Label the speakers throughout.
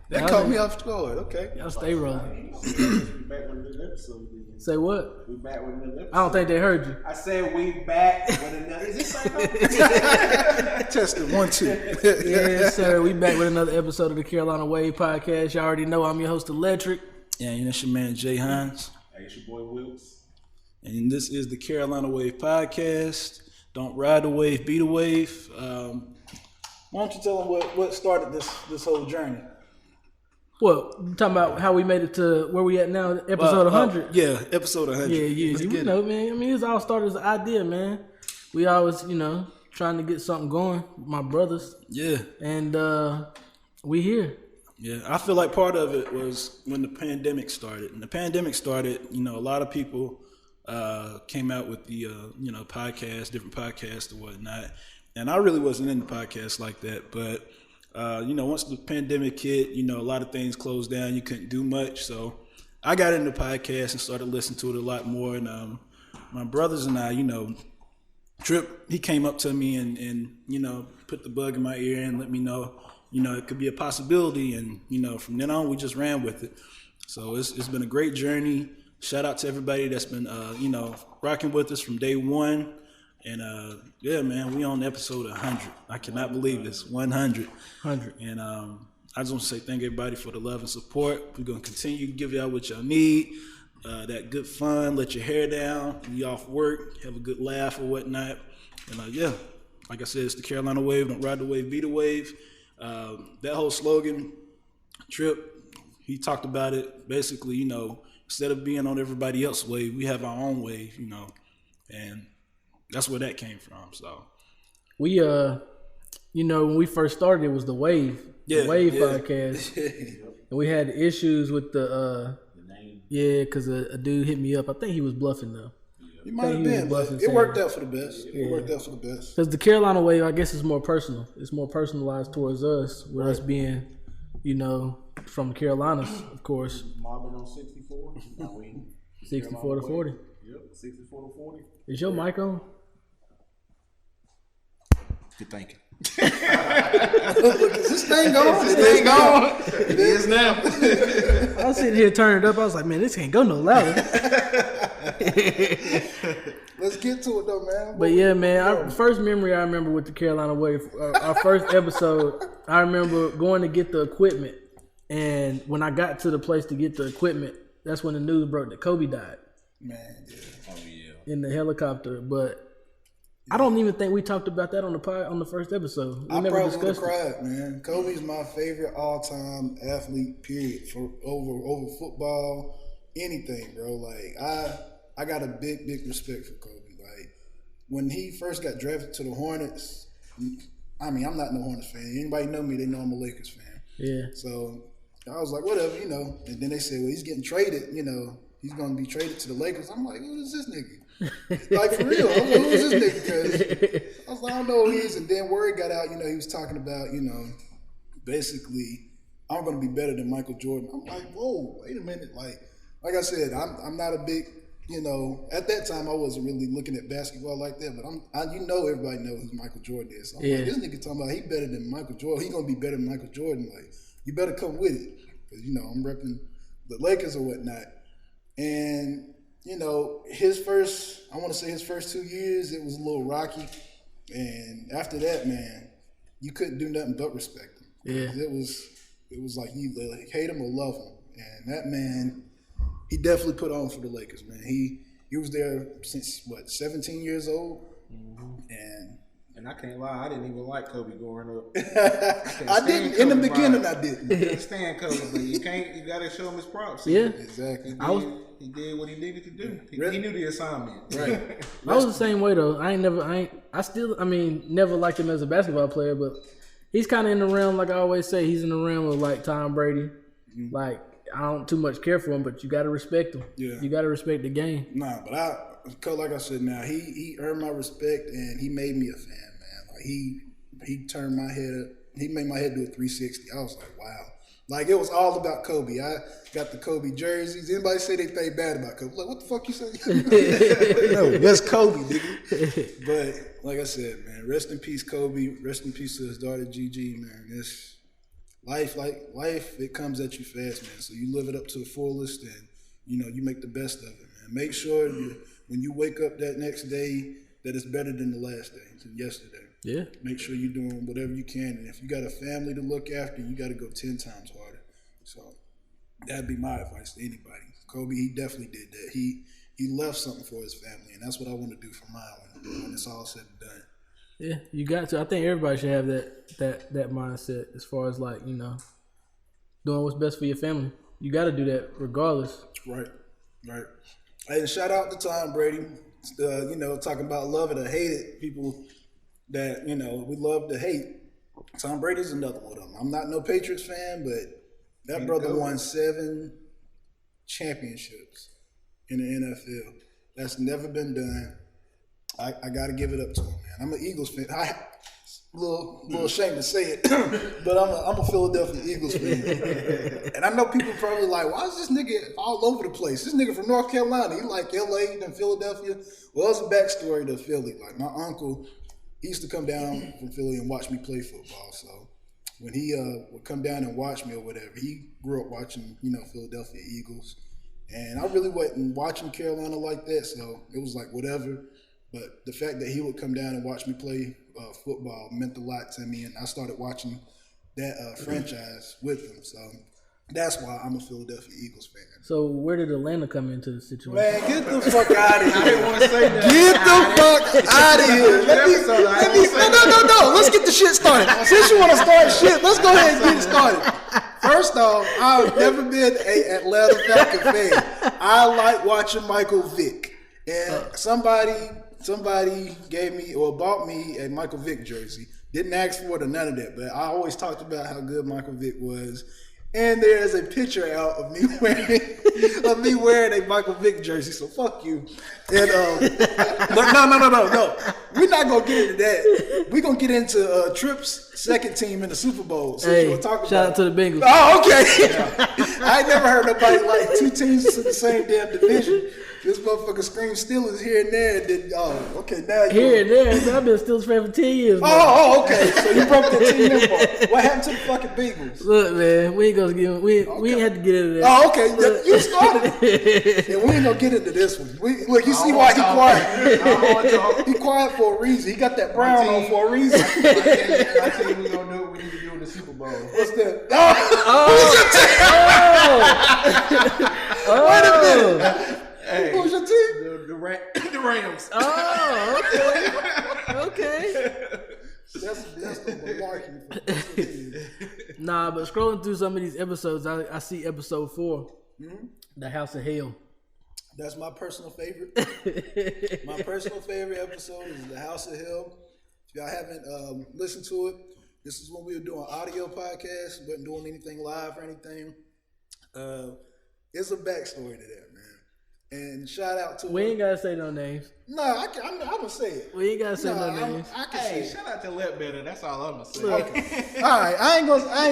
Speaker 1: That caught me off guard. Okay.
Speaker 2: Y'all stay rolling.
Speaker 3: Back with another episode.
Speaker 2: Say what?
Speaker 3: We back with another episode.
Speaker 2: I don't think they heard you.
Speaker 3: I said we back with another. Is this thing on?
Speaker 1: Tested 1, 2.
Speaker 2: Yes, sir. We back with another episode of the Carolina Wave Podcast. Y'all already know I'm your host, Electric.
Speaker 1: Yeah, and that's your man Jay Hines.
Speaker 3: Hey, it's your boy Wilkes.
Speaker 1: And this is the Carolina Wave Podcast. Don't ride the wave, be the wave. Why don't you tell them what started this whole journey?
Speaker 2: What? You talking about how we made it to where we at now, episode 100?
Speaker 1: Yeah, episode 100.
Speaker 2: Yeah.
Speaker 1: You
Speaker 2: know, man. I mean, it's all started as an idea, man. We always, trying to get something going with my brothers. Yeah. And we here.
Speaker 1: Yeah, I feel like part of it was when the pandemic started. And the pandemic started, a lot of people came out with the, podcasts, different podcasts and whatnot. And I really wasn't into podcasts like that. But, once the pandemic hit, a lot of things closed down. You couldn't do much. So I got into podcasts and started listening to it a lot more. And my brothers and I, Trip, he came up to me and put the bug in my ear and let me know, it could be a possibility. And, from then on, we just ran with it. So it's been a great journey. Shout out to everybody that's been, rocking with us from day one. And, yeah, man, we on episode 100. I cannot believe this, 100. 100. And I just want to say thank everybody for the love and support. We're going to continue to give y'all what y'all need. That good fun, let your hair down, be off work, have a good laugh or whatnot. And, yeah, like I said, it's the Carolina Wave. Don't ride the wave, be the wave. That whole slogan, Trip, he talked about it. Basically, instead of being on everybody else's wave, we have our own wave, and that's where that came from. So
Speaker 2: we, when we first started, it was the Wave, podcast, and we had issues with the name. Yeah, because a dude hit me up. I think he was bluffing though.
Speaker 1: He might have been, but it worked out for the best. It worked out for the best.
Speaker 2: Because the Carolina Wave, I guess, is more personal. It's more personalized towards us, with us being, from the Carolinas, of course.
Speaker 3: Mobbing on 64.
Speaker 2: 64 to 40.
Speaker 3: Yep, 64 to 40.
Speaker 2: Is your mic on?
Speaker 1: Good thinking.
Speaker 3: Look, is this thing going? This thing going? It is now.
Speaker 2: I was sitting here turning it up. I was like, man, this can't go no louder.
Speaker 1: Let's get to it though, man.
Speaker 2: But yeah, man, our first memory I remember with the Carolina Wave, our first episode, I remember going to get the equipment. And when I got to the place to get the equipment, that's when the news broke that Kobe died.
Speaker 1: Man, yeah. Oh, yeah.
Speaker 2: In the helicopter. But I don't even think we talked about that on the first episode.
Speaker 1: I probably would have cried, man. Kobe's my favorite all-time athlete, period, for over football, anything, bro. Like, I got a big respect for Kobe. Like, when he first got drafted to the Hornets, I mean, I'm not no Hornets fan. Anybody know me, they know I'm a Lakers fan.
Speaker 2: Yeah.
Speaker 1: So I was like, whatever, And then they said, well, he's getting traded, he's going to be traded to the Lakers. I'm like, who is this nigga? Like, for real. I was like, who is this nigga? Because I was like, I don't know who he is. And then word got out, he was talking about, basically, I'm going to be better than Michael Jordan. I'm like, whoa, wait a minute. Like I said, I'm not a big, at that time I wasn't really looking at basketball like that, but everybody knows who Michael Jordan is. So I'm like, this nigga talking about he better than Michael Jordan. He going to be better than Michael Jordan. Like, you better come with it. Because, I'm repping the Lakers or whatnot. And, his first 2 years, it was a little rocky. And after that, man, you couldn't do nothing but respect him.
Speaker 2: Yeah.
Speaker 1: It was like you hate him or love him. And that man, he definitely put on for the Lakers, man. He was there since, 17 years old? Mm-hmm.
Speaker 3: And I can't lie, I didn't even like Kobe growing up.
Speaker 1: I didn't. In the beginning, I didn't.
Speaker 3: I can't stand Kobe, but you got to show him his props.
Speaker 2: Yeah.
Speaker 1: Exactly.
Speaker 3: He did what he needed to do. He knew the assignment.
Speaker 1: Right.
Speaker 2: I was the same way, though. I never liked him as a basketball player, but he's kind of in the realm, like I always say, he's in the realm of, like, Tom Brady. Mm-hmm. Like, I don't too much care for him, but you got to respect him. Yeah. You got to respect the game.
Speaker 1: Nah, but like I said, now he earned my respect and he made me a fan, man. Like he turned my head up. He made my head do a 360. I was like, wow. Like, it was all about Kobe. I got the Kobe jerseys. Anybody say they think bad about Kobe? Like, what the fuck you say? No, that's Kobe, nigga. But like I said, man, rest in peace, Kobe. Rest in peace to his daughter, Gigi, man.
Speaker 3: life, it comes at you fast, man. So you live it up to the fullest, and you make the best of it, man. Make sure when you wake up that next day, that it's better than the last day, than yesterday.
Speaker 2: Yeah.
Speaker 3: Make sure you're doing whatever you can, and if you got a family to look after, you got to go 10 times harder. So that'd be my advice to anybody. Kobe, he definitely did that. He left something for his family, and that's what I want to do for mine when it's all said and done.
Speaker 2: Yeah, you got to. I think everybody should have that mindset as far as like, doing what's best for your family. You got to do that regardless.
Speaker 3: Right. And shout out to Tom Brady. Talking about love it or hate it, people that, we love to hate. Tom Brady's another one of them. I'm not no Patriots fan, but that brother won 7 championships in the NFL. That's never been done. I got to give it up to him, man. I'm an Eagles fan. I'm a little ashamed to say it, but I'm a Philadelphia Eagles fan. And I know people probably like, why is this nigga all over the place? This nigga from North Carolina. He like L.A. then Philadelphia. Well, there's a backstory to Philly. Like, my uncle, he used to come down from Philly and watch me play football. So when he would come down and watch me or whatever, he grew up watching, Philadelphia Eagles. And I really wasn't watching Carolina like that, so it was like whatever. But the fact that he would come down and watch me play football meant a lot to me, and I started watching that franchise with him. So that's why I'm a Philadelphia Eagles fan.
Speaker 2: So where did Atlanta come into the situation?
Speaker 3: Man, get the fuck out of here.
Speaker 4: I didn't want to say that.
Speaker 3: Get the fuck out of here. No. Let's get the shit started. Since you want to start shit, let's go ahead and get it started. First off, I've never been an Atlanta Falcon fan. I like watching Michael Vick. And somebody gave me or bought me a Michael Vick jersey. Didn't ask for it or none of that, but I always talked about how good Michael Vick was. And there's a picture out of me wearing a Michael Vick jersey. So fuck you. And but no. We're not gonna get into that. We're gonna get into Tripp's second team in the Super Bowl. So
Speaker 2: hey, shout out to the Bengals.
Speaker 3: Oh, okay. I ain't never heard nobody like 2 teams in the same damn division. This motherfucker screams Steelers here and there. And then, okay, now
Speaker 2: here and there. I've been Steelers fan for 10 years.
Speaker 3: Oh, okay. So you broke that 10 year mark. What happened to the fucking Bengals?
Speaker 2: Look, man, we ain't gonna get. We ain't had to get into that.
Speaker 3: Oh, okay. You started it. And we ain't gonna get into this one. Look, you see why he quiet? He quiet for a reason. He got that brown on for a reason.
Speaker 4: I tell you, we gonna do what we need to do in the Super Bowl.
Speaker 3: What's that?
Speaker 2: Oh.
Speaker 3: Wait a minute.
Speaker 4: Hey,
Speaker 3: who's your team?
Speaker 4: The Rams.
Speaker 2: Oh, okay.
Speaker 3: That's the malarkey.
Speaker 2: Nah, but scrolling through some of these episodes, I see episode 4, The House of Hell.
Speaker 3: That's my personal favorite. My personal favorite episode is The House of Hell. If y'all haven't listened to it, this is when we were doing audio podcasts, wasn't doing anything live or anything. It's a backstory to that, man. And shout out to
Speaker 2: we ain't gotta say no names.
Speaker 3: No, I'm gonna say it.
Speaker 2: We ain't gotta say no names.
Speaker 3: I can say it.
Speaker 4: Shout out to Ledbetter. That's all I'm gonna say.
Speaker 3: Okay. All right, I ain't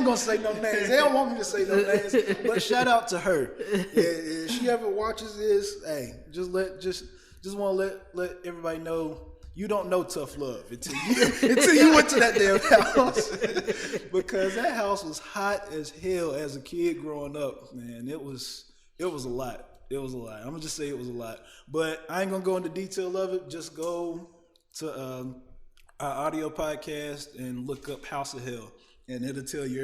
Speaker 3: gonna say no names. They don't want me to say no names, but shout out to her. If she ever watches this, hey, just want to let everybody know you don't know tough love until you went to that damn house, because that house was hot as hell as a kid growing up. Man, it was a lot. It was a lot. I'm gonna just say it was a lot, but I ain't gonna go into detail of it. Just go to our audio podcast and look up House of Hell, and it'll tell you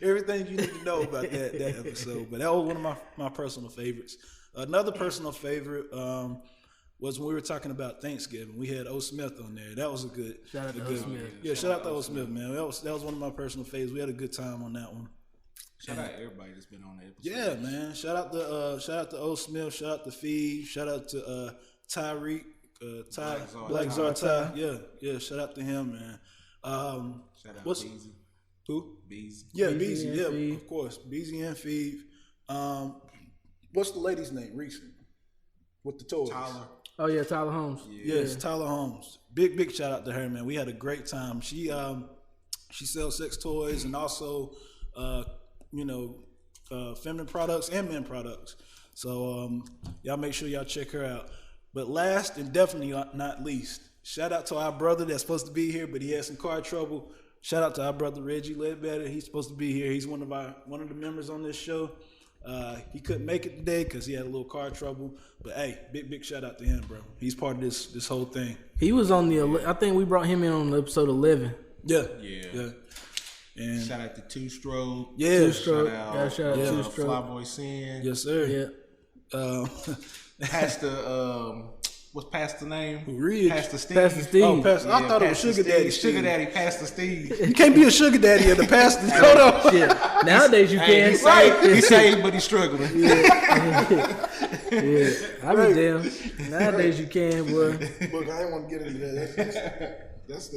Speaker 3: everything you need to know about that episode. But that was one of my personal favorites. Another personal favorite was when we were talking about Thanksgiving. We had O. Smith on there. That was a good
Speaker 2: shout out to O. Smith.
Speaker 3: Yeah, shout out to O. Smith, man. That was one of my personal favorites. We had a good time on that one.
Speaker 4: Shout out to everybody that's been on the episode.
Speaker 3: Yeah, man. Shout out to O. Smith. Shout out to Fee. Shout out to Tyreek. Black Zartai. Yeah. Shout out to him, man.
Speaker 4: Shout out to Beezy.
Speaker 3: Who?
Speaker 4: Beezy.
Speaker 3: Yeah, Beezy. Yeah, of course. Beezy and Fee. What's the lady's name? Recent with the toys.
Speaker 4: Tyler.
Speaker 2: Oh yeah, Tyler Holmes.
Speaker 3: Yes, Tyler Holmes. Big shout out to her, man. We had a great time. She sells sex toys and also feminine products and men products. So y'all make sure y'all check her out. But last and definitely not least, shout out to our brother that's supposed to be here, but he had some car trouble.
Speaker 1: shout out to our brother Reggie Ledbetter. He's supposed to be here. He's one of the members on this show. He couldn't make it today because he had a little car trouble. But hey, big shout out to him, bro. He's part of this whole thing.
Speaker 2: He was on I think we brought him in on episode 11.
Speaker 1: Yeah.
Speaker 3: And
Speaker 4: shout out to Two Stroke.
Speaker 1: Yeah.
Speaker 2: Two Stroke.
Speaker 4: Shout out
Speaker 2: Two Stroke.
Speaker 4: Flyboy Sin.
Speaker 1: Yes, sir.
Speaker 2: Yeah.
Speaker 4: Pastor, what's Pastor name?
Speaker 1: Rich.
Speaker 4: Pastor Steve.
Speaker 2: Pastor Steve.
Speaker 1: Oh, Pastor. I thought it was
Speaker 4: Pastor
Speaker 1: Sugar
Speaker 4: Steve.
Speaker 1: Daddy.
Speaker 4: Sugar Daddy, Pastor Steve.
Speaker 1: You can't be a sugar daddy and the pastor. Hold on.
Speaker 2: Shit. Nowadays you
Speaker 4: Hey,
Speaker 2: can.
Speaker 4: he's saved, he's saved, but he's struggling.
Speaker 2: Yeah, I be damn. Nowadays you can, boy.
Speaker 3: Look, I didn't want to get into that. That's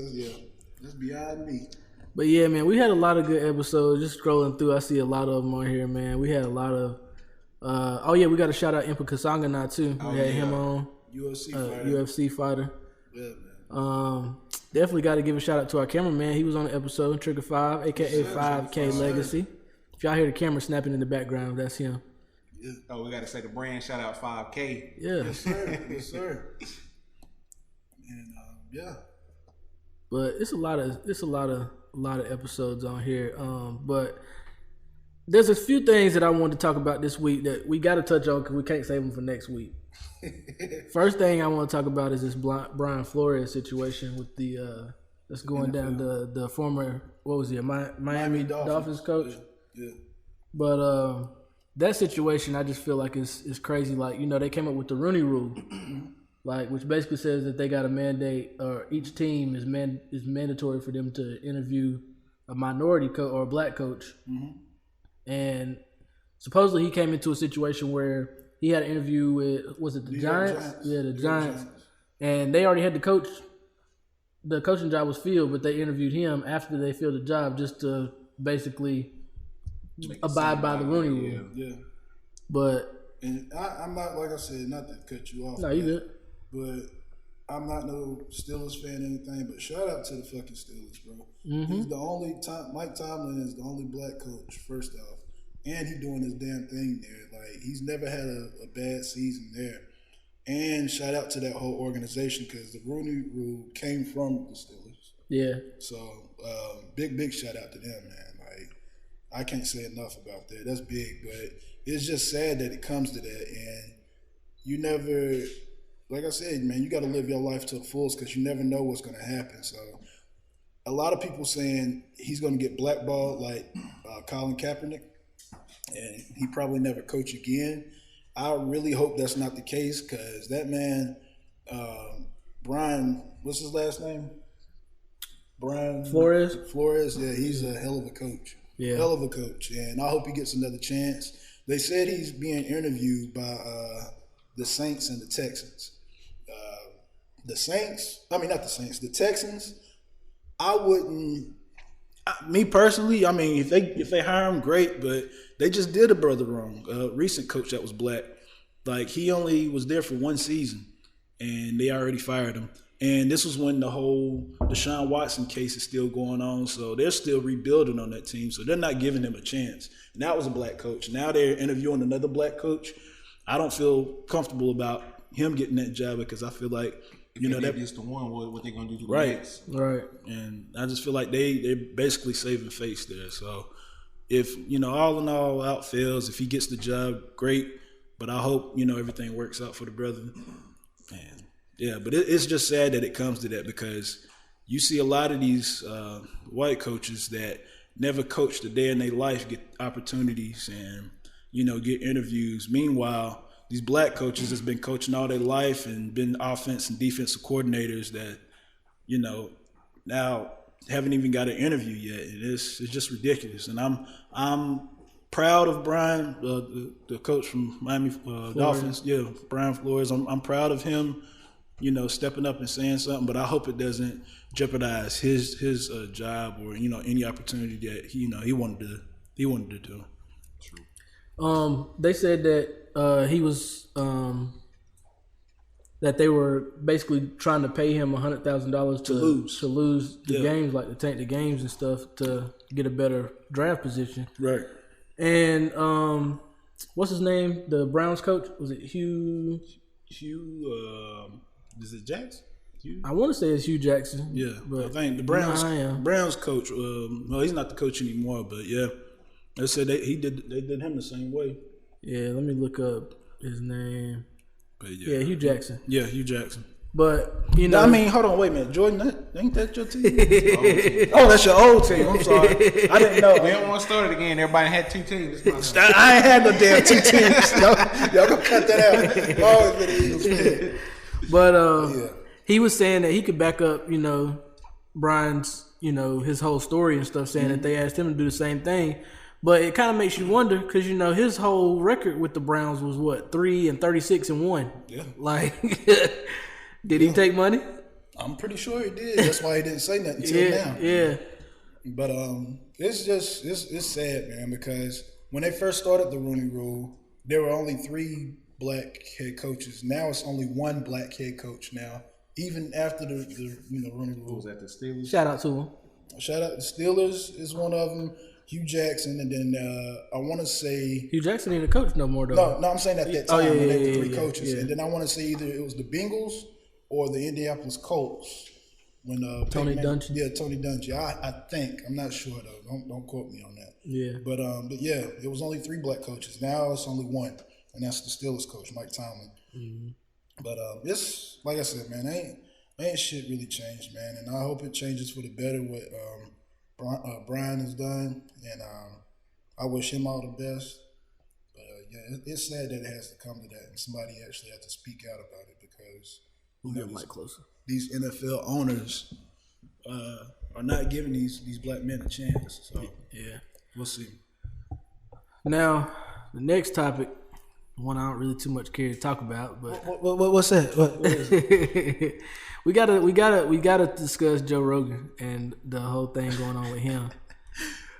Speaker 3: beyond me.
Speaker 2: But yeah, man, we had a lot of good episodes. Just scrolling through, I see a lot of them on here, man. We had a lot of. We got to shout out Impa Kasanga now too. We had him on.
Speaker 3: UFC fighter.
Speaker 2: Yeah, man.
Speaker 3: Yeah,
Speaker 2: Definitely got to give a shout out to our cameraman. He was on the episode, Trigger 5, aka 5K Legacy. If y'all hear the camera snapping in the background, that's him.
Speaker 3: Yeah.
Speaker 4: Oh, we got to say the brand shout out 5K.
Speaker 2: Yeah.
Speaker 3: Yes, sir. Yes, sir. And yeah.
Speaker 2: But it's a lot of episodes on here. But there's a few things that I wanted to talk about this week that we got to touch on because we can't save them for next week. First thing I want to talk about is this Brian Flores situation with the that's going down the former Miami Dolphins coach.
Speaker 3: Yeah.
Speaker 2: But that situation, I just feel like is crazy. Like, they came up with the Rooney Rule, like, which basically says that they got a mandate, or each team is mandatory for them to interview a minority coach or a black coach. Mm-hmm. And supposedly he came into a situation where he had an interview with, was it the Giants? Yeah, the Giants. And they already had the coach. The coaching job was filled, but they interviewed him after they filled the job just to basically abide by the Rooney Rule.
Speaker 3: Yeah.
Speaker 2: But
Speaker 3: and I'm not, like I said, not to cut you off.
Speaker 2: No, you good.
Speaker 3: But I'm not no Steelers fan or anything, but shout out to the fucking Steelers, bro.
Speaker 2: Mm-hmm.
Speaker 3: He's the only Mike Tomlin is the only black coach, first off. And he doing his damn thing there. Like, he's never had a bad season there. And shout out to that whole organization because the Rooney Rule came from the Steelers.
Speaker 2: Yeah.
Speaker 3: So big shout out to them, man. Like, I can't say enough about that. That's big, but it's just sad that it comes to that. And you never, like I said, man, you got to live your life to the fullest because you never know what's going to happen. So a lot of people saying he's going to get blackballed like Colin Kaepernick. And he probably never coach again. I really hope that's not the case because that man, Brian, what's his last name? Brian
Speaker 2: Flores.
Speaker 3: Yeah, he's a hell of a coach.
Speaker 2: Yeah.
Speaker 3: Hell of a coach. And I hope he gets another chance. They said he's being interviewed by the Saints and the Texans. The Texans, I wouldn't.
Speaker 1: Me personally, I mean, if they hire him, great, but they just did a brother wrong. A recent coach that was black, like, he only was there for one season, and they already fired him. And this was when the whole Deshaun Watson case is still going on, so they're still rebuilding on that team, so they're not giving him a chance. And that was a black coach. Now they're interviewing another black coach. I don't feel comfortable about him getting that job because I feel like,
Speaker 4: that is the one. What they gonna do to the
Speaker 1: right,
Speaker 4: next?
Speaker 2: Right.
Speaker 1: And I just feel like they're basically saving face there. So if all in all out fails, if he gets the job, great. But I hope everything works out for the brother. And yeah, but it's just sad that it comes to that because you see a lot of these white coaches that never coached a day in their life get opportunities and get interviews. Meanwhile, these black coaches has been coaching all their life and been offense and defensive coordinators that, now haven't even got an interview yet. It's just ridiculous. And I'm proud of Brian, the coach from Miami Dolphins. Yeah, Brian Flores. I'm proud of him, stepping up and saying something. But I hope it doesn't jeopardize his job or any opportunity that he wanted to do.
Speaker 2: True. They said that he was that they were basically trying to pay him $100,000 to lose the games, like to tank the games and stuff to get a better draft position.
Speaker 1: Right.
Speaker 2: And what's his name? The Browns coach, was it Hugh?
Speaker 1: Is it Jackson?
Speaker 2: I want to say it's Hugh Jackson.
Speaker 1: Yeah,
Speaker 2: but
Speaker 1: I think the Browns coach. Well, he's not the coach anymore, but yeah, they said they did him the same way.
Speaker 2: Yeah, let me look up his name.
Speaker 1: But
Speaker 2: yeah, Hugh Jackson.
Speaker 1: Yeah, Hugh Jackson.
Speaker 2: But you know,
Speaker 1: I mean, hold on, wait a minute, Jordan. Ain't that your team? Oh, that's your old team. I'm sorry, I didn't know.
Speaker 4: We don't want to start it again. Everybody had 2 teams.
Speaker 1: I ain't had no damn 2 teams. Y'all gonna cut that out. Always been an Eagles fan.
Speaker 2: But he was saying that he could back up, Brian's, his whole story and stuff, saying that they asked him to do the same thing. But it kind of makes you wonder because, his whole record with the Browns was what, 3-36-1.
Speaker 1: Yeah.
Speaker 2: Like, did he take money?
Speaker 3: I'm pretty sure he did. That's why he didn't say nothing until now.
Speaker 2: Yeah.
Speaker 3: But it's just it's sad, man, because when they first started the Rooney Rule, there were only 3 black head coaches. Now it's only 1 black head coach now. Even after the Rooney Rule.
Speaker 4: Was that the Steelers?
Speaker 2: Shout out to him.
Speaker 3: Shout out the Steelers is one of them. Hugh Jackson, and then I want to say
Speaker 2: Hugh Jackson ain't a coach no more though.
Speaker 3: No, I'm saying at that time when they were 3 coaches,
Speaker 2: yeah.
Speaker 3: and then I want to say either it was the Bengals or the Indianapolis Colts when
Speaker 2: Tony Dungy.
Speaker 3: Yeah, Tony Dungy. I think, I'm not sure though. Don't quote me on that.
Speaker 2: Yeah.
Speaker 3: But yeah, it was only 3 black coaches. Now it's only 1, and that's the Steelers coach, Mike Tomlin. Mm-hmm. But it's like I said, man, ain't shit really changed, man, and I hope it changes for the better with Brian has done, and I wish him all the best. But yeah, it's sad that it has to come to that, and somebody actually had to speak out about it because
Speaker 1: these NFL owners are not giving these black men a chance. So
Speaker 2: yeah,
Speaker 1: we'll see.
Speaker 2: Now, the next topic, one I don't really too much care to talk about, but
Speaker 1: what's that? What is it?
Speaker 2: we gotta discuss Joe Rogan and the whole thing going on with him.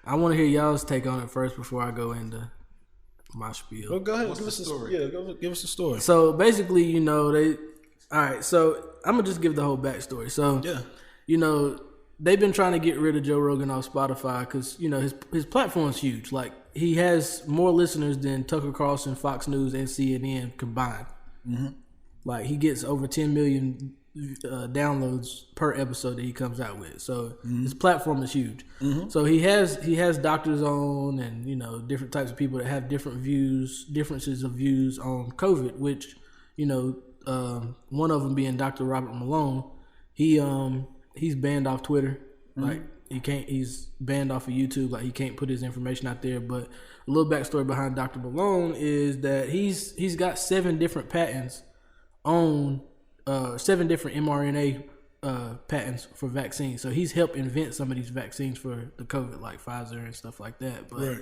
Speaker 2: I want to hear y'all's take on it first before I go into my spiel.
Speaker 1: Well, go ahead.
Speaker 4: What's
Speaker 1: give
Speaker 4: the
Speaker 1: us
Speaker 4: story?
Speaker 1: Give us the story.
Speaker 2: So basically, all right. So I'm gonna just give the whole backstory. So
Speaker 1: yeah,
Speaker 2: they've been trying to get rid of Joe Rogan off Spotify because his platform's huge. Like he has more listeners than Tucker Carlson, Fox News, and CNN combined. Mm-hmm. Like he gets over 10 million downloads per episode that he comes out with. So his platform is huge. Mm-hmm. So he has doctors on and different types of people that have differences of views on COVID. Which one of them being Dr. Robert Malone. He's banned off Twitter. Mm-hmm. Like he's banned off of YouTube. Like he can't put his information out there. But a little backstory behind Dr. Malone is that he's got 7 different patents on 7 different mRNA patents for vaccines. So he's helped invent some of these vaccines for the COVID, like Pfizer and stuff like that. But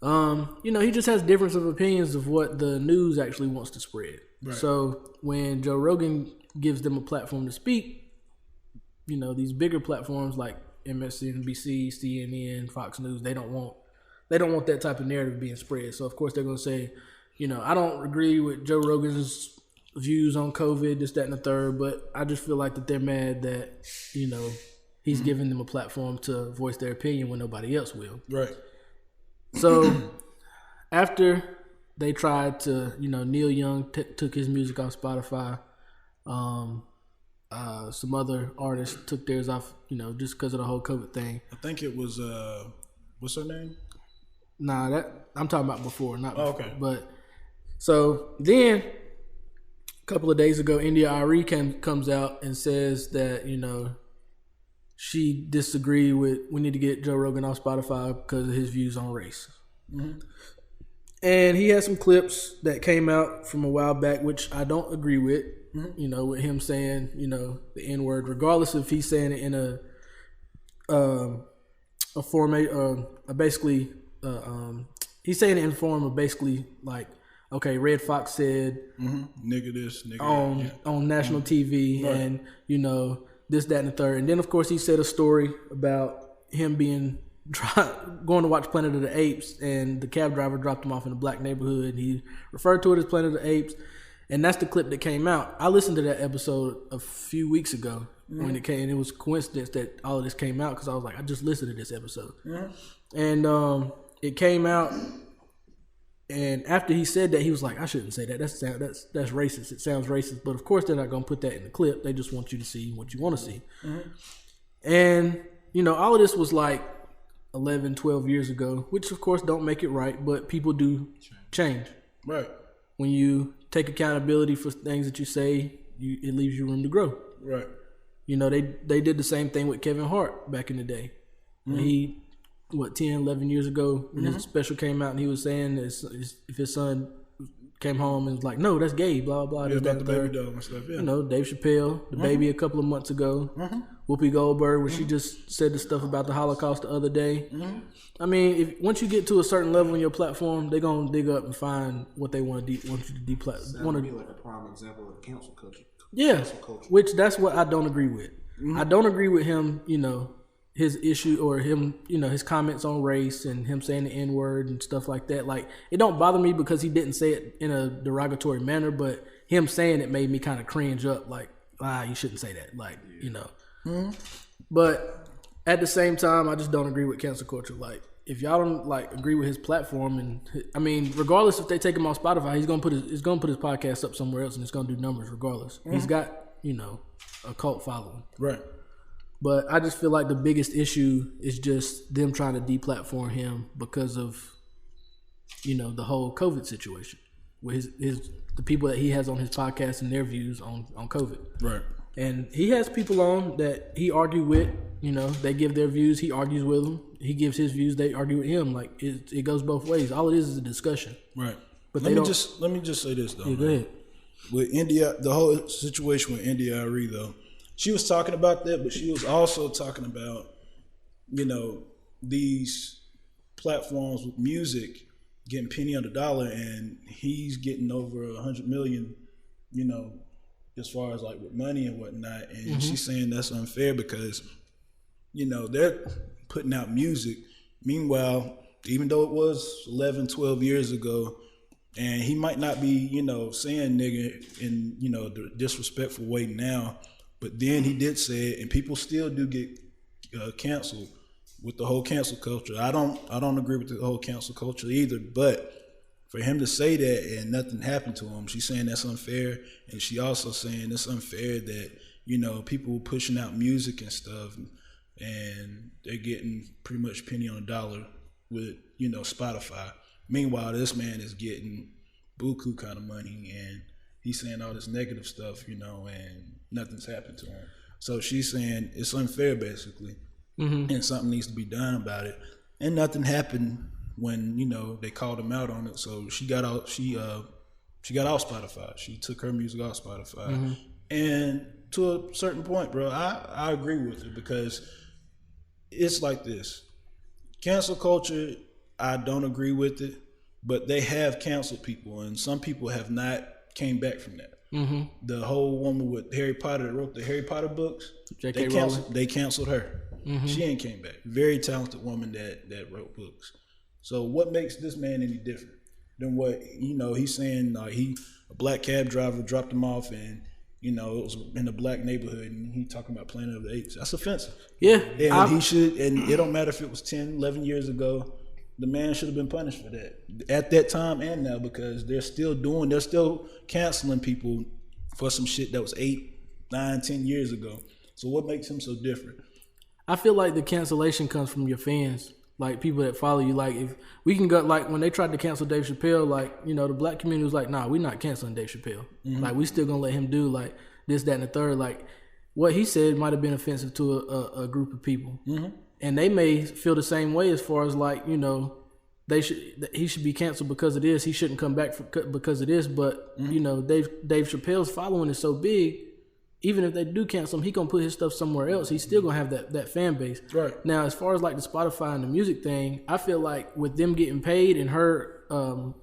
Speaker 1: right.
Speaker 2: He just has difference of opinions of what the news actually wants to spread. Right. So when Joe Rogan gives them a platform to speak, these bigger platforms like MSNBC, CNN, Fox News, they don't want that type of narrative being spread. So of course they're going to say, I don't agree with Joe Rogan's views on COVID, this, that, and the third, but I just feel like that they're mad that, he's giving them a platform to voice their opinion when nobody else will.
Speaker 1: Right.
Speaker 2: So after they tried to, Neil Young took his music off Spotify. Some other artists took theirs off, just because of the whole COVID thing.
Speaker 1: I think it was, what's her name?
Speaker 2: Nah, that I'm talking about before, not before.
Speaker 1: Okay.
Speaker 2: But so then a couple of days ago, India Arie comes out and says that, she disagreed with, we need to get Joe Rogan off Spotify because of his views on race. Mm-hmm. And he had some clips that came out from a while back, which I don't agree with, with him saying, the N-word, regardless if he's saying it in a format, basically, he's saying it in form of basically like, okay, Red Fox said
Speaker 1: nigga this, nigga
Speaker 2: on national TV, right. And this, that, and the third. And then of course he said a story about him going to watch Planet of the Apes, and the cab driver dropped him off in a black neighborhood, and he referred to it as Planet of the Apes, and that's the clip that came out. I listened to that episode a few weeks ago when it came, and it was a coincidence that all of this came out because I was like, I just listened to this episode, and it came out And after he said that, he was like, I shouldn't say that. That's racist. It sounds racist. But of course, they're not going to put that in the clip. They just want you to see what you want to see. Mm-hmm. And, all of this was like 11, 12 years ago, which of course don't make it right, but people do change.
Speaker 1: Right.
Speaker 2: When you take accountability for things that you say, it leaves you room to grow.
Speaker 1: Right.
Speaker 2: They did the same thing with Kevin Hart back in the day. Mm-hmm. He, 10, 11 years ago, when his special came out, and he was saying if his son came home and was like, no, that's gay, blah, blah, blah.
Speaker 1: About the baby doll and stuff, yeah.
Speaker 2: Dave Chappelle, the baby a couple of months ago. Mm-hmm. Whoopi Goldberg, where she just said the stuff about the Holocaust the other day. Mm-hmm. I mean, once you get to a certain level on your platform, they're going to dig up and find what they want you to deplatform.
Speaker 5: That would be like a prime example of cancel culture.
Speaker 2: Yeah, which that's what I don't agree with. Mm-hmm. I don't agree with him, his issue or him, his comments on race and him saying the N-word and stuff like that. Like, it don't bother me because he didn't say it in a derogatory manner, but him saying it made me kind of cringe up, like, you shouldn't say that, like, Mm-hmm. But at the same time, I just don't agree with cancel culture. Like, if y'all don't agree with his platform, and I mean, regardless if they take him off Spotify, he's gonna put his podcast up somewhere else, and it's gonna do numbers regardless. Mm-hmm. He's got a cult following,
Speaker 1: right?
Speaker 2: But I just feel like the biggest issue is just them trying to deplatform him because of the whole COVID situation with the people that he has on his podcast and their views on COVID,
Speaker 1: right? And
Speaker 2: he has people on that he argued with. They give their views. He argues with them. He gives his views. They argue with him. Like, it goes both ways. All it is a discussion.
Speaker 1: Right. But let me just say this though.
Speaker 2: Yeah, go ahead.
Speaker 1: With India, the whole situation with India Arie though, she was talking about that, but she was also talking about these platforms with music getting penny on the dollar, and he's getting over 100 million. As far as like with money and whatnot, and mm-hmm. she's saying that's unfair because, they're putting out music. Meanwhile, even though it was 11, 12 years ago, and he might not be, saying nigga in, the disrespectful way now, but then he did say it, and people still do get canceled with the whole cancel culture. I don't agree with the whole cancel culture either, but for him to say that and nothing happened to him, she's saying that's unfair. And she also saying it's unfair that, people pushing out music and stuff and they're getting pretty much penny on a dollar with, Spotify. Meanwhile, this man is getting buku kind of money and he's saying all this negative stuff, and nothing's happened to him. So she's saying it's unfair basically, mm-hmm. and something needs to be done about it. And nothing happened when they called him out on it, so she got out. She got off Spotify. She took her music off Spotify, mm-hmm. and to a certain point, bro, I agree with it because it's like this. Cancel culture, I don't agree with it, but they have canceled people, and some people have not came back from that. Mm-hmm. The whole woman with Harry Potter that wrote the Harry Potter books, they canceled her. Mm-hmm. She ain't came back. Very talented woman that wrote books. So what makes this man any different than what, he's saying, he a black cab driver dropped him off and, it was in a black neighborhood and he talking about Planet of the Apes. That's offensive.
Speaker 2: Yeah.
Speaker 1: And he should, and it don't matter if it was 10, 11 years ago, the man should have been punished for that at that time and now because they're still canceling people for some shit that was 8, 9, 10 years ago. So what makes him so different?
Speaker 2: I feel like the cancellation comes from your fans. Like, people that follow you. Like, if we can go, like, when they tried to cancel Dave Chappelle, like, the black community was like, nah, we're not canceling Dave Chappelle. Mm-hmm. Like, we still gonna let him do, like, this, that, and the third. Like, what he said might have been offensive to a group of people. Mm-hmm. And they may feel the same way as far as, like, he should be canceled because of this. He shouldn't come back because of this. But, mm-hmm. Dave Chappelle's following is so big, even if they do cancel him, he gonna put his stuff somewhere else. He's still gonna have that fan base.
Speaker 1: Right.
Speaker 2: Now, as far as like the Spotify and the music thing, I feel like with them getting paid and her, equating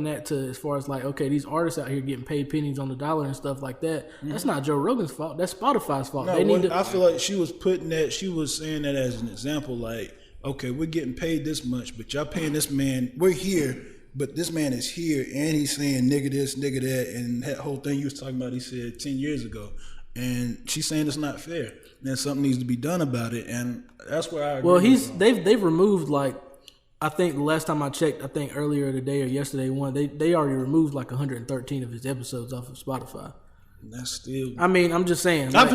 Speaker 2: that to as far as like, okay, these artists out here getting paid pennies on the dollar and stuff like that. Mm-hmm. That's not Joe Rogan's fault. That's Spotify's fault.
Speaker 1: No, I feel like she was saying that as an example. Like, okay, we're getting paid this much, but y'all paying this man. We're here. But this man is here, and he's saying nigga this, nigga that, and that whole thing you was talking about, he said 10 years ago. And she's saying it's not fair. And something needs to be done about it, and that's where I agree.
Speaker 2: Well, they've removed, like, I think the last time I checked, I think earlier today or yesterday, they already removed like 113 of his episodes off of Spotify.
Speaker 1: That's still.
Speaker 2: I mean, I'm just saying.
Speaker 1: I
Speaker 2: Like,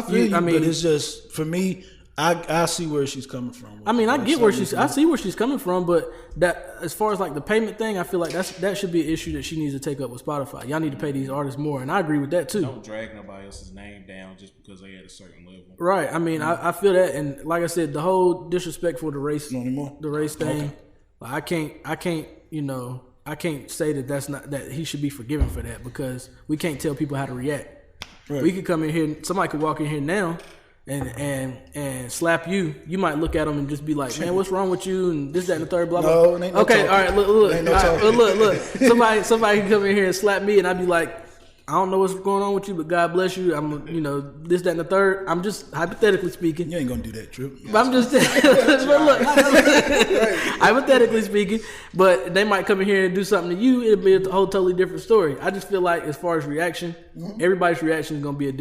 Speaker 1: feel you, but it's just for me. I see where she's coming from.
Speaker 2: I mean, I get where I see where she's coming from, but that as far as like the payment thing, I feel like that should be an issue that she needs to take up with Spotify. Y'all need to pay these artists more, and I agree with that too.
Speaker 5: Don't drag nobody else's name down just because they at a certain level.
Speaker 2: Right. I mean, I feel that, and like I said, the whole disrespect for the race thing.
Speaker 1: Okay.
Speaker 2: Like, I can't, I can't say that he should be forgiven for that because we can't tell people how to react.
Speaker 1: Right.
Speaker 2: We could come in here, somebody could walk in here now and slap you. You might look at them and just be like, "Man, what's wrong with you?" And this, that, and the third, blah blah.
Speaker 1: No, it ain't no
Speaker 2: okay,
Speaker 1: talking.
Speaker 2: all right, look,
Speaker 1: Ain't no
Speaker 2: all right,
Speaker 1: talking.
Speaker 2: look. Somebody can come in here and slap me, and I'd be like, "I don't know what's going on with you, but God bless you." I'm, this, that, and the third. I'm just hypothetically speaking.
Speaker 1: You ain't gonna do that, Trip.
Speaker 2: But I'm just look, hypothetically speaking, but they might come in here and do something to you. It'll be a whole totally different story. I just feel like as far as reaction, everybody's reaction is gonna be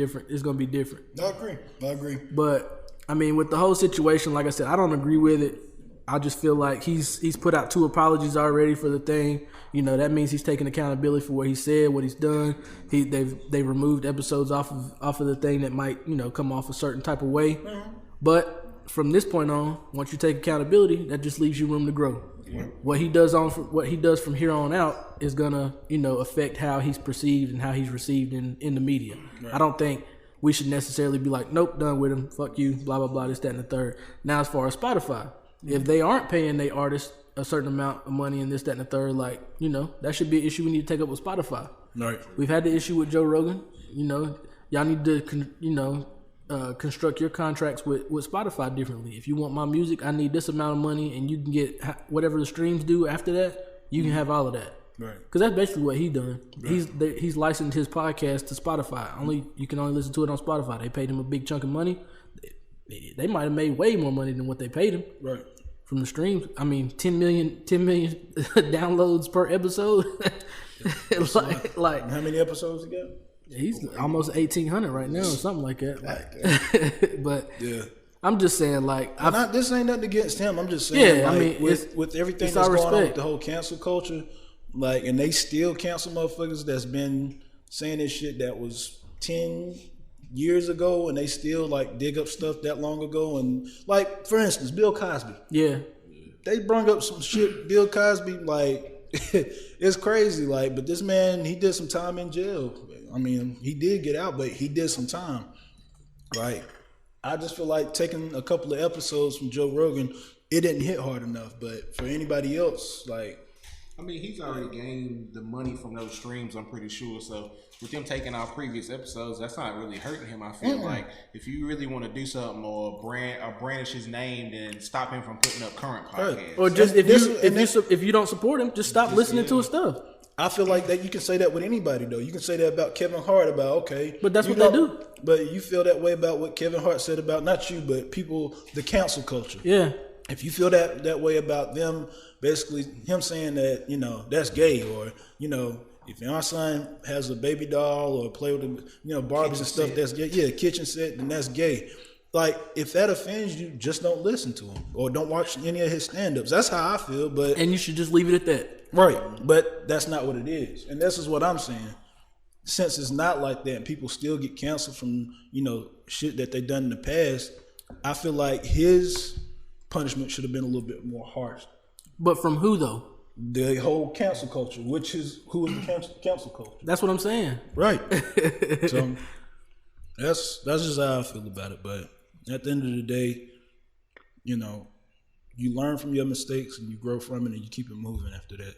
Speaker 2: different.
Speaker 1: I agree.
Speaker 2: But I mean, with the whole situation, like I said, I don't agree with it. I just feel like he's put out 2 apologies already for the thing. That means he's taking accountability for what he said, what he's done. They've removed episodes off of the thing that might come off a certain type of way. But from this point on, once you take accountability, that just leaves you room to grow. Yeah. What he does from here on out is gonna affect how he's perceived and how he's received in the media. Right. I don't think we should necessarily be like, nope, done with him, fuck you, blah blah blah, this, that, and the third. Now, as far as Spotify, if they aren't paying their artists a certain amount of money and this, that, and the third, that should be an issue we need to take up with Spotify.
Speaker 1: Right.
Speaker 2: We've had the issue with Joe Rogan. Y'all need to construct your contracts with Spotify differently. If you want my music, I need this amount of money, and you can get whatever the streams do after that. You can have all of that. Right. Because that's basically what he's done. Right. He's licensed his podcast to Spotify. You can only listen to it on Spotify. They paid him a big chunk of money. They might have made way more money than what they paid him. Right. From the streams. I mean, 10 million downloads per episode. like
Speaker 1: how many episodes he got?
Speaker 2: He's almost 1,800 right now, or something like that. But yeah, I'm just saying,
Speaker 1: this ain't nothing against him. I'm just saying,
Speaker 2: yeah, I mean,
Speaker 1: with everything that's going on with the whole cancel culture, and they still cancel motherfuckers that's been saying this shit that was 10 years ago, and they still dig up stuff that long ago, and for instance, Bill Cosby. Yeah, they brought up some shit. Bill Cosby, it's crazy. But this man, he did some time in jail. I mean, he did get out, but he did some time. Right. I just feel like taking a couple of episodes from Joe Rogan, it didn't hit hard enough. But for anybody else,
Speaker 5: I mean, he's already gained the money from those streams, I'm pretty sure. So with them taking our previous episodes, that's not really hurting him. I feel like if you really want to do something or brandish his name, then stop him from putting up current podcasts.
Speaker 2: Or just if you don't support him, just stop listening to his stuff.
Speaker 1: I feel like that you can say that with anybody though. You can say that about Kevin Hart
Speaker 2: but that's what they do.
Speaker 1: But you feel that way about what Kevin Hart said about not you, but people, the cancel culture. Yeah. If you feel that way about them, basically him saying that that's gay, or if your son has a baby doll or play with Barbies and stuff, that's gay. Yeah, kitchen set, then that's gay. If that offends you, just don't listen to him or don't watch any of his stand-ups. That's how I feel. And
Speaker 2: you should just leave it at that.
Speaker 1: Right. But that's not what it is. And this is what I'm saying. Since it's not like that and people still get canceled from, shit that they done in the past, I feel like his punishment should have been a little bit more harsh.
Speaker 2: But from who though?
Speaker 1: The whole cancel culture, who is the cancel culture?
Speaker 2: That's what I'm saying.
Speaker 1: Right. So that's just how I feel about it. But at the end of the day, you learn from your mistakes and you grow from it and you keep it moving after that.